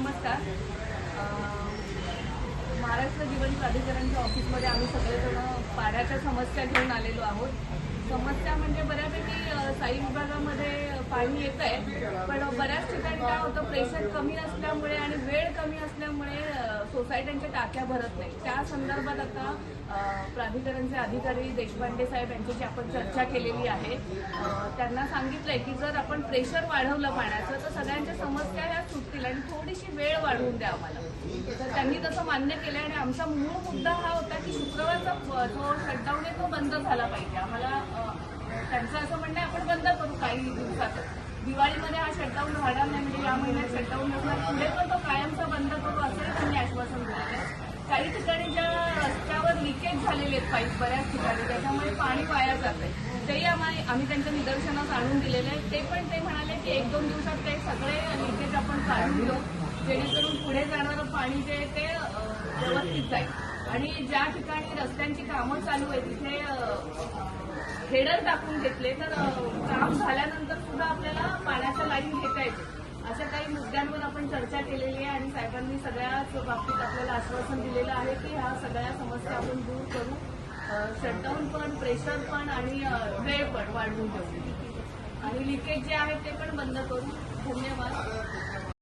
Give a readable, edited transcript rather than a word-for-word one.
नमस्कार. महाराष्ट्र जीवन प्राधिकरणच्या ऑफिसमध्ये आम्ही सगळेजण पाण्याच्या समस्या घेऊन आलेलो आहोत. समस्या म्हणजे बऱ्यापैकी साई विभागामध्ये पाणी येत आहे, पण बऱ्याच ठिकाणी काय होतं, प्रेशर कमी असल्यामुळे आणि वेळ कमी असल्यामुळे सोसायट्यांच्या टाक्या भरत नाही. त्या संदर्भात आता प्राधिकरणचे अधिकारी देशपांडे साहेब यांच्याशी आपण चर्चा केलेली आहे. त्यांना सांगितलंय की जर आपण प्रेशर वाढवलं पाण्याचं तर सगळ्यांच्या समस्या ह्या सुटतील आणि थोडीशी वेळ वाढवून द्या आम्हाला. तर त्यांनी तसं मान्य केलं आणि आमचा मूळ मुद्दा हा होता की शुक्रवारचा जो शटडाऊन आहे तो बंद झाला पाहिजे. आम्हाला त्यांचं असं म्हणणं आहे आपण बंद करू काही दिवसातच, दिवाळीमध्ये हा शटडाऊन राहणार नाही, म्हणजे या महिन्यात शटडाऊन नसणार, पुढे पण तो कायमचा बंद करू असंही त्यांनी आश्वासन दिलेलं आहे. काही ठिकाणी ज्या रस्त्यावर लिकेज झालेले आहेत पाईप बऱ्याच ठिकाणी, त्याच्यामुळे पाणी वाया जात आहे, तेही आम्ही त्यांच्या निदर्शनास आणून दिलेले आहे. ते पण ते म्हणाले की 1-2 दिवसात ते सगळे लिकेज आपण काढून घेऊ, जेणेकरून पुढे जाणारं पाणी जे आहे ते व्यवस्थित जाईल. आणि ज्या ठिकाणी रस्त्यांची कामं चालू आहे तिथे हेडर टाकून घेतले तर काम झाल्यानंतर सुद्धा आपल्याला पाण्याच्या लाईन घेता येते. अशा काही मुद्द्यांवर आपण चर्चा केलेली आहे आणि साहेबांनी सगळ्याच बाबतीत आपल्याला आश्वासन दिलेलं आहे की ह्या सगळ्या समस्या आपण दूर करू. शटडाऊन पण, प्रेशर पण आणि वेळ पण वाढवून देऊ आणि लिकेज जे आहे ते पण बंद करू. धन्यवाद.